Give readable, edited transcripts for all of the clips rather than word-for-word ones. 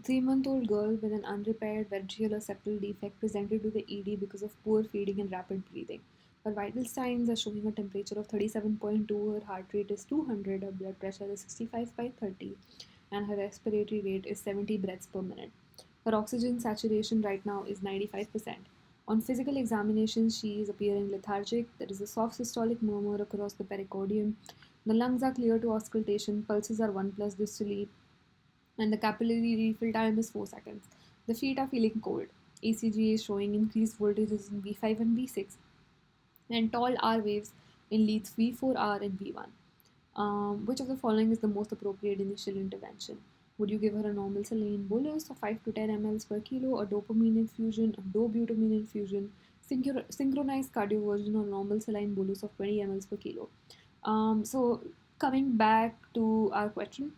3-month-old girl with an unrepaired ventricular septal defect presented to the ED because of poor feeding and rapid breathing. Her vital signs are showing a temperature of 37.2, her heart rate is 200, her blood pressure is 65 by 30, and her respiratory rate is 70 breaths per minute. Her oxygen saturation right now is 95%. On physical examination, she is appearing lethargic. There is a soft systolic murmur across the pericardium. The lungs are clear to auscultation. Pulses are 1 plus distally, and the capillary refill time is 4 seconds. The feet are feeling cold. ECG is showing increased voltages in V5 and V6, and tall R waves in leads V4R and V1. Which of the following is the most appropriate initial intervention? Would you give her a normal saline bolus of 5 to 10 ml per kilo, a dopamine infusion, a dobutamine infusion, synchronized cardioversion, or normal saline bolus of 20 ml per kilo? So coming back to our question,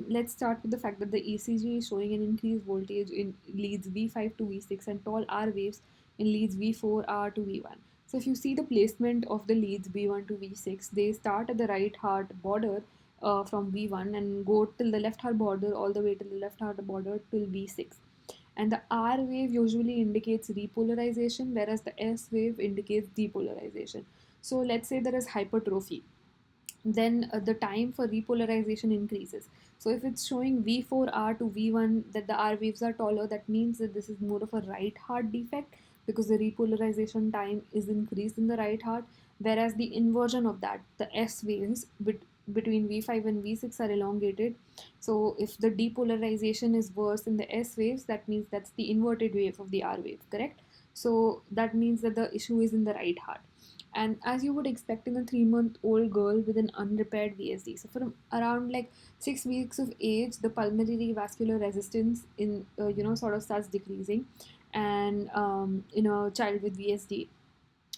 let's start with the fact that the ECG is showing an increased voltage in leads V5 to V6 and tall R waves in leads V4R to V1. So if you see the placement of the leads V1 to V6, they start at the right heart border from V1 and go till the left heart border all the way to the left heart border till V6. And the R wave usually indicates repolarization, whereas the S wave indicates depolarization. So let's say there is hypertrophy, then the time for repolarization increases. So if it's showing V4R to V1 that the R waves are taller, that means that this is more of a right heart defect because the repolarization time is increased in the right heart, whereas the inversion of that, the S waves between V5 and V6 are elongated. So if the depolarization is worse in the S waves, that means that's the inverted wave of the R wave, correct? So that means that the issue is in the right heart. And as you would expect in a 3-month-old girl with an unrepaired VSD, so from around like 6 weeks of age, the pulmonary vascular resistance in sort of starts decreasing, and in a child with VSD,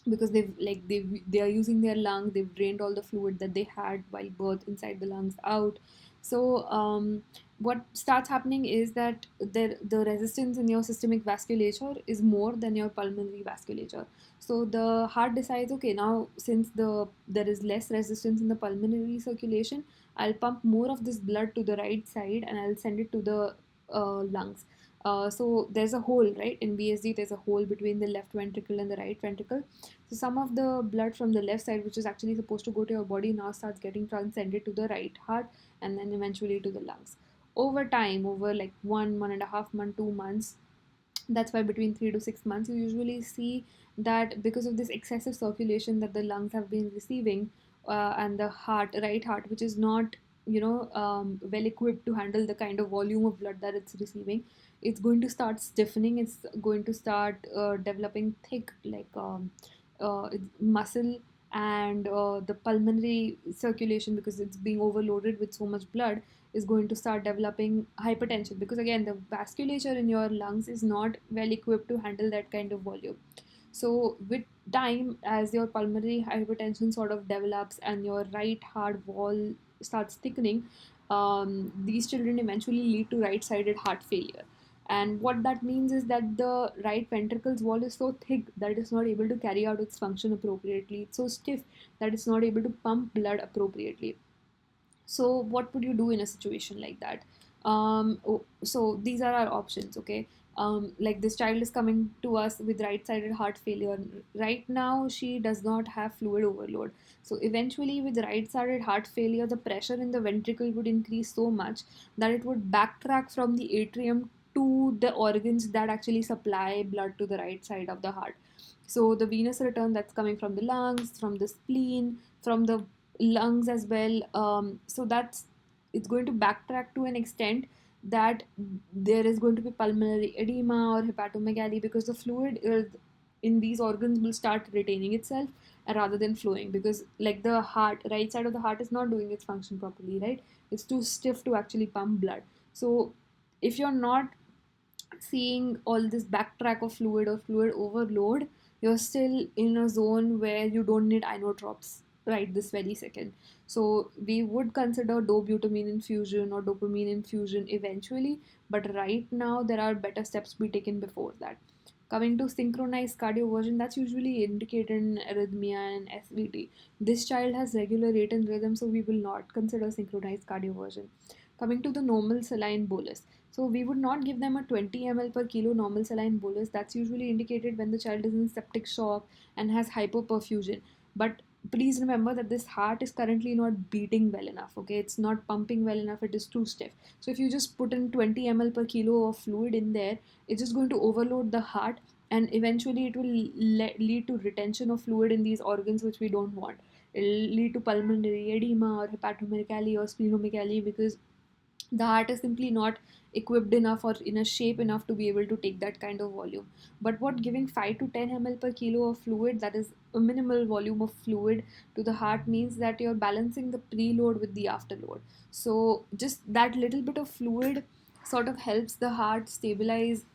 because they are using their lungs, they've drained all the fluid that they had while birth inside the lungs out. So what starts happening is that the resistance in your systemic vasculature is more than your pulmonary vasculature. So the heart decides, okay, now since there is less resistance in the pulmonary circulation, I'll pump more of this blood to the right side and I'll send it to the lungs. So there's a hole, right? In VSD, there's a hole between the left ventricle and the right ventricle. So some of the blood from the left side, which is actually supposed to go to your body, now starts getting transcended to the right heart and then eventually to the lungs. Over time, over like 1.5 month, 2 months, that's why between 3 to 6 months, you usually see that because of this excessive circulation that the lungs have been receiving, and the right heart, which is not well equipped to handle the kind of volume of blood that it's receiving, it's going to start stiffening, it's going to start developing thick like muscle, and the pulmonary circulation, because it's being overloaded with so much blood, is going to start developing hypertension, because again the vasculature in your lungs is not well equipped to handle that kind of volume. So with time, as your pulmonary hypertension sort of develops and your right heart wall starts thickening, these children eventually lead to right-sided heart failure. And what that means is that the right ventricle's wall is so thick that it's not able to carry out its function appropriately. It's so stiff that it's not able to pump blood appropriately. So what would you do in a situation like that? So these are our options, okay? Like this child is coming to us with right-sided heart failure. Right now, she does not have fluid overload. So eventually, with right-sided heart failure, the pressure in the ventricle would increase so much that it would backtrack from the atrium to the organs that actually supply blood to the right side of the heart. So the venous return that's coming from the lungs, from the spleen, from the lungs as well. So that's it's going to backtrack to an extent that there is going to be pulmonary edema or hepatomegaly, because the fluid in these organs will start retaining itself rather than flowing, because like the heart, right side of the heart is not doing its function properly, right? It's too stiff to actually pump blood. So if you're not seeing all this backtrack of fluid or fluid overload, you're still in a zone where you don't need inotropes right this very second. So we would consider dobutamine infusion or dopamine infusion eventually, but right now there are better steps to be taken before that. Coming to synchronized cardioversion, that's usually indicated in arrhythmia and SVT. This child has regular rate and rhythm, so we will not consider synchronized cardioversion. Coming to the normal saline bolus. So we would not give them a 20 ml per kilo normal saline bolus. That's usually indicated when the child is in septic shock and has hypoperfusion. But please remember that this heart is currently not beating well enough. Okay, it's not pumping well enough. It is too stiff. So if you just put in 20 ml per kilo of fluid in there, it's just going to overload the heart, and eventually it will lead to retention of fluid in these organs, which we don't want. It'll lead to pulmonary edema or hepatomegaly or splenomegaly, because the heart is simply not equipped enough or in a shape enough to be able to take that kind of volume. But what giving 5 to 10 ml per kilo of fluid, that is a minimal volume of fluid, to the heart means that you're balancing the preload with the afterload. So just that little bit of fluid sort of helps the heart stabilize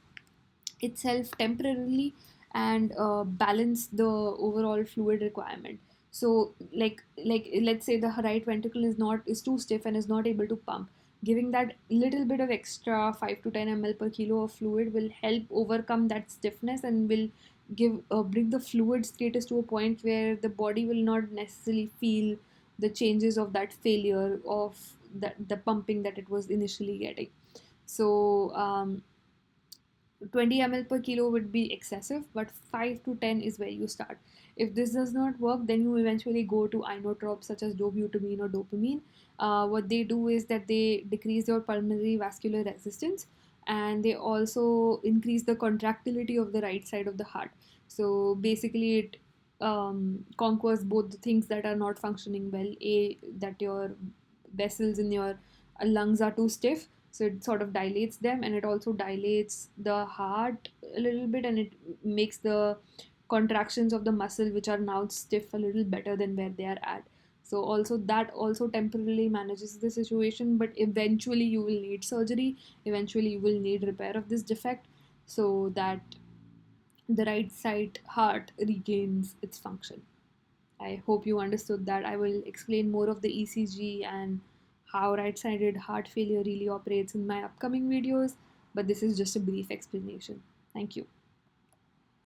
itself temporarily and balance the overall fluid requirement. So like let's say the right ventricle is too stiff and is not able to pump. Giving that little bit of extra 5 to 10 ml per kilo of fluid will help overcome that stiffness and will give bring the fluid status to a point where the body will not necessarily feel the changes of that failure of the pumping that it was initially getting. So 20 ml per kilo would be excessive, but 5 to 10 is where you start. If this does not work, then you eventually go to inotropes such as dobutamine or dopamine. What they do is that they decrease your pulmonary vascular resistance, and they also increase the contractility of the right side of the heart. So basically, it conquers both the things that are not functioning well. A, that your vessels in your lungs are too stiff, so it sort of dilates them, and it also dilates the heart a little bit, and it makes the contractions of the muscle which are now stiff a little better than where they are at. So also that also temporarily manages the situation, but eventually you will need surgery, eventually you will need repair of this defect, so that the right side heart regains its function. I hope you understood that. I will explain more of the ECG and how right sided heart failure really operates in my upcoming videos, but this is just a brief explanation. Thank you.